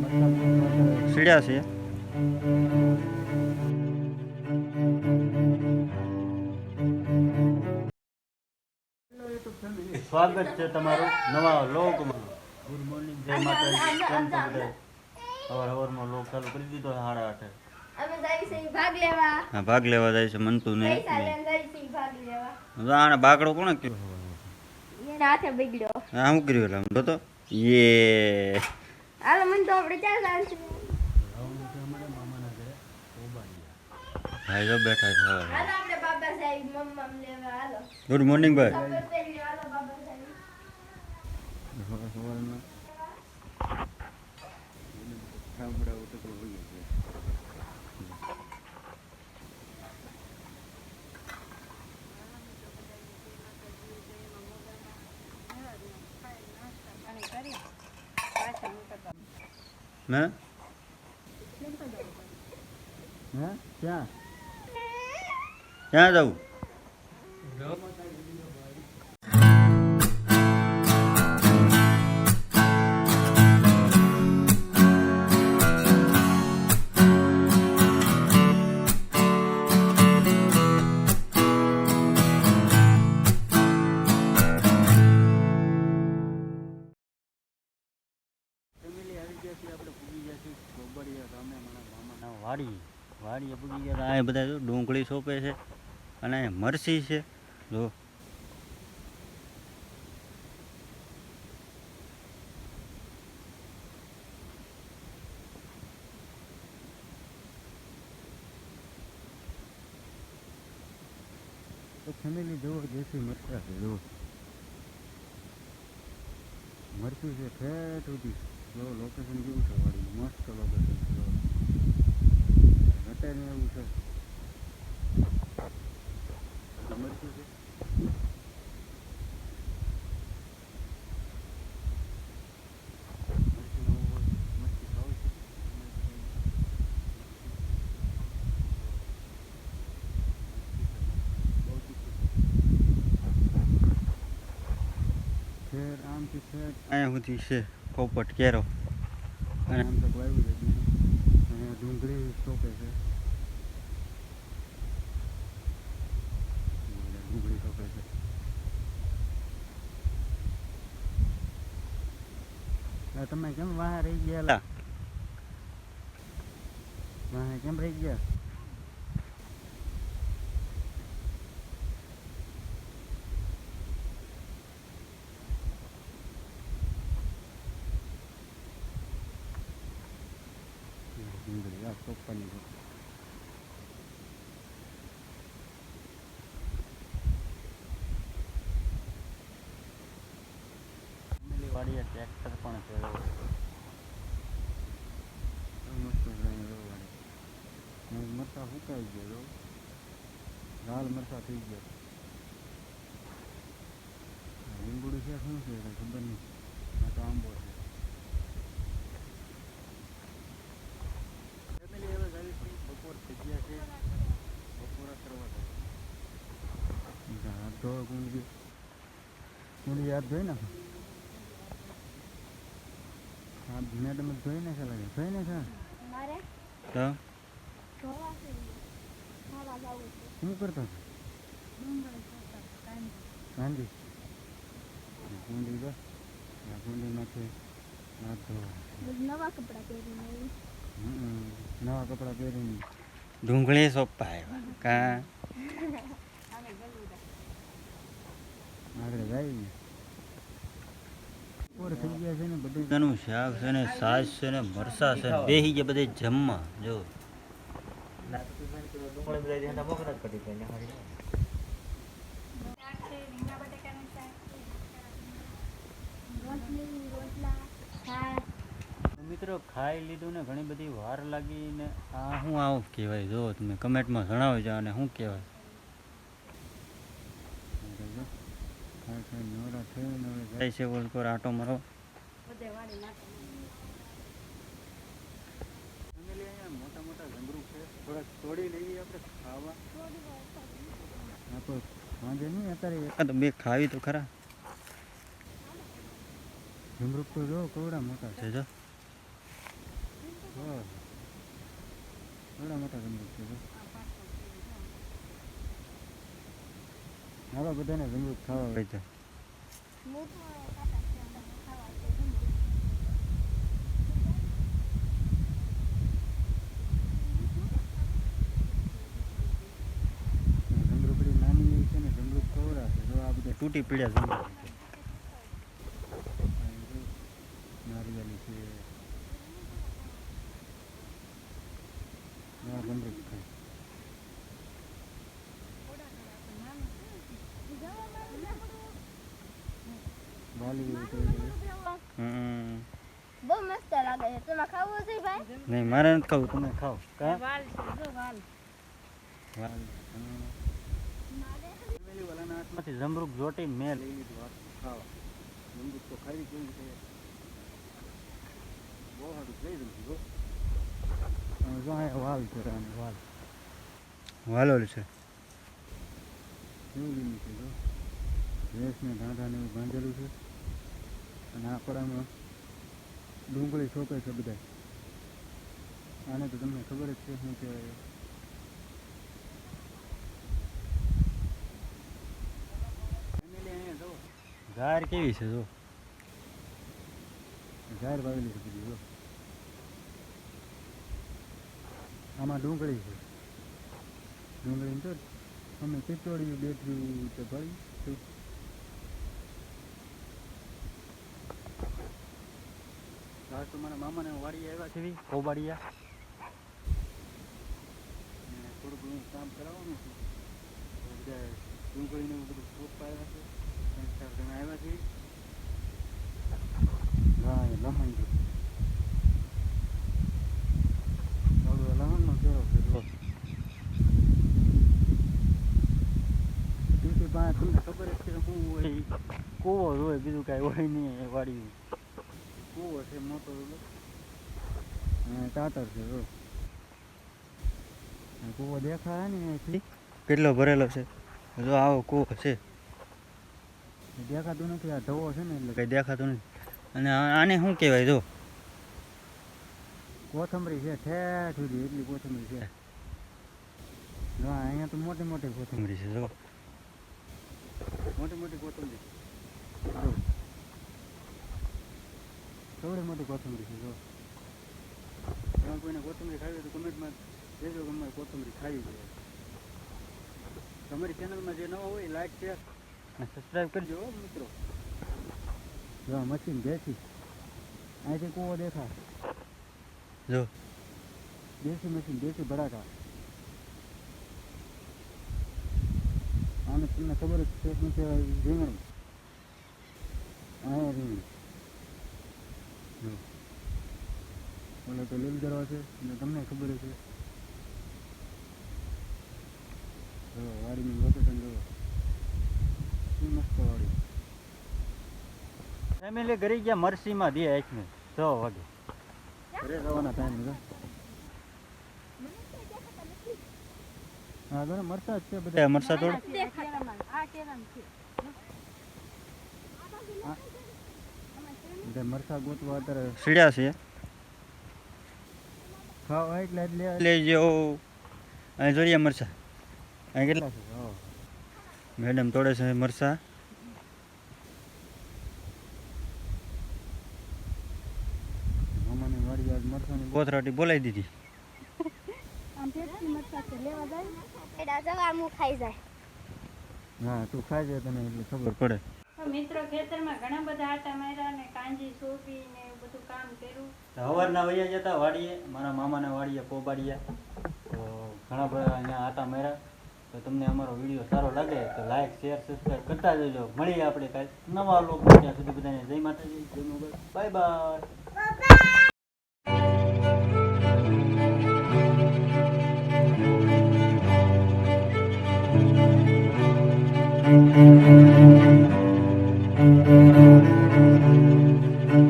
સીડ્યા છે. સ્વાગત છે તમારું નવા લોકમાં. ગુડ મોર્નિંગ, જય માતાજી. કેમ છો બધા? સવારમાં લોક ચાલુ કરી દીધો 8:30. હા, ભાગ લેવા જાય છે મંતુ ને. આને બાકડો કોણે કયો? હા, શું કર્યું? એટલે તો યે હાલો મન તો આપણે ક્યાં જાણ છે? મામાના ઘરે ઓબાડિયા. ભાઈ જો બેઠા છે. હાલો આપણે બાબા સાહેબ મમ્મા લેવા હાલો. ગુડ મોર્નિંગ ભાઈ. હાલો બાબા સાહેબ. સવારમાં ખામડા ઉઠો તો હોઈ ગયો. मैं क्या क्या जाऊँ? વાડીએ પૂગી ગયા. આ બધા જો ડુંગળી સોંપે છે અને મરસી છે જો. તો ફેમિલી જુઓ, દેશી મરચા છે જુઓ. મરચું છે ઠેઠ સુધી જો. લોકેશન કેવું છે વાડીનું? મસ્ત લોકેશન છે. ઘટે ને એવું છે. મરચું છે. ખેર આમથી ખેર અહીંયા સુધી છે પોપટ કેરો. અને આમ તો વાવ્યું છે બીજું. અહીંયા ડુંગળી સોંપે છે. ડુંગળી સોંપે છે. તમે કેમ વાહ રહી ગયા? વાહ કેમ રહી ગયા? ડુંગળી આ સોંપવાની છે. વાડીએ ટ્રેક્ટર પણ છે. મસ્ત મરચા સુકાઈ ગયા. લાલ મરચા થઈ ગયા. લીંબુડી છે શું છે ખબર નહીં. આ તો આંબો છે. ફેમિલી હવે જાય છે. બપોર થઈ ગયા છે. બપોરા કરવા જાય. હાથ ધોવા કુંડી હાથ ધોઈ નાખો. હા મેડમ ધોઈ નાખે લાગે. ધોઈ નાખે તો શું કરતા ગાંધી કુંડી બસ કુંડીમાંથી હાથ ધોવા. નવા કપડાં પહેરીને ડુંગળી સોંપા આવ્યા કા આગળ જાય ને. બપોર થઈ ગયા છે ને. બધું શાક છે ને, છાશ છે ને, મરસા છે. બેસી ગયા બધે જમવા જો. મિત્રો ખાઈ લીધું ને ઘણી બધી વાર લાગી ને. આ શું આવું કહેવાય જો તમે કમેન્ટમાં જણાવજો. અને શું કહેવાય? નવરા થઈને હવે જાય છે ઓલકોર આટો મારો. મોટા મોટા જમરૂખ છે. થોડાક તોડી લઈએ આપણે ખાવા. હા તો વાંધો નહીં. અત્યારે એકાદ બે ખાવી તો ખરા. જમરૂખ તો જો કેવડા મોટા છે જો. થોડા મોટા જમરૂખ છે. હવે બધાને જમરૂખ ખાવા હોય છે. જમરૂખડી નાની છે ને જમરૂખ કવડા છે. જો આ બધા તૂટી પીડ્યા જમરૂખ છે. નારિયેલી છે. જમરૂખ ખાય. બહુ મસ્ત લાગે છે. તમારે ખાવું છે ભાઈ? નહીં, મારે નથી ખાવું, તમે ખાઓ. વાલ છે, જો વાલ. વાલાના હાથમાંથી જમરૂખ જોટીને મેં લઈ લીધું ખાવા. જમરૂખ તો ખાવી કેવું છે, બહુ સારું લઈ દઉં છું. જો વાલ છે, વાલ વાલોલ છે એવું લીધું છે. જો ભેંસને ઢાંઢાને એવું બાંધેલું છે. અને આપણામાં ડુંગળી છોપે છે બધા. આને તો તમને ખબર જ છે શું કહેવાય. ઝાર કેવી છે, જો ઝાર વાવેલી છે બધી. જો આમાં ડુંગળી છે. ડુંગળી તો અમે ચીચોડી બેઠી તો ભાઈ તો મારા મામાને વાડી આવ્યા છે કોબાડિયા. થોડુંક ઘણું કામ કરાવવાનું છે. બધા ડુંગળીને બધું ફૂટ આવ્યા છે. 3-4 જણા આવ્યા છે. હા એ લમણ છે. લમણનો કેવો છે. તમને ખબર જ છે શું હોય. કૂવો જ હોય, બીજું કાંઈ હોય નહીં વાડી. કૂવો છે મોટો. ટાટર છે. જો કૂવો દેખાય ને અહીંથી કેટલો ભરેલો છે. જો આવો કૂવો છે. દેખાતું નથી. આ ઢવો છે ને એટલે કંઈ દેખાતું નથી. અને આને શું કહેવાય? જો કોથમરી છે ઠેઠ સુધી, એટલી કોથમરી છે. જો અહીંયા તો મોટી મોટી કોથમરી છે. જો મોટી મોટી કોથમરી. કેવડી મોટી કોથમરી છે. જો કોઈને કોથમરી ખાવી તો કમેન્ટમાં કહેજો કે અમારે કોથમરી ખાવી જોઈએ. તમારી ચેનલમાં જે નવા હોય લાઈક શેર અને સબસ્ક્રાઈબ કરજો મિત્રો. જો મશીન દેશી અહીંથી કૂવો દેખાય. જો દેશી મશીન, દેશી ભડાકા. આને તમને ખબર જ છે શું કહેવાય? રીંગણ. હા રીંગણ. જો ઓલો તો લીલ કરવા છે અને તમને ખબર છે. જો વાડીનું લોકેશન જો શું મસ્ત વાડી. ફેમિલી ઘરે ગયા મરસીમાં દે આંખને 6 વાગે. ઘરે જવાના ટાઈમ છે. હા બરાબર મરસા જ છે બધા. મરસા તોડ બધા મરસા ગોતવા અત્યારે સીડ્યા છે. ખાવા એટલે લેજો. અહીં જોઈએ મરસા. અહીં કેટલા છે? મેડમ તોડે છે મરસા. મામાની વાડી આજ મરસાની કોથરાટી બોલાવી દીધી. હા તું ખાઈ જાય તને એટલે ખબર પડે. મિત્રો ખેતરમાં ઘણા બધા આટા માર્યા ને કાંજી સોંપી ને બધું કામ કર્યું. સવારના વૈયા જતા વાડીએ, મારા મામાના વાડીએ પોબાડિયા. તો ઘણા બધા અહીંયા આટા માર્યા. તો તમને અમારો વિડીયો સારો લાગે તો લાઈક શેર સબસ્ક્રાઈબ કરતા જજો. મળીએ આપણે કાંઈ નવા લોકો. ત્યાં સુધી બધાને જય માતાજી, જય મોગલ, બાય બાય.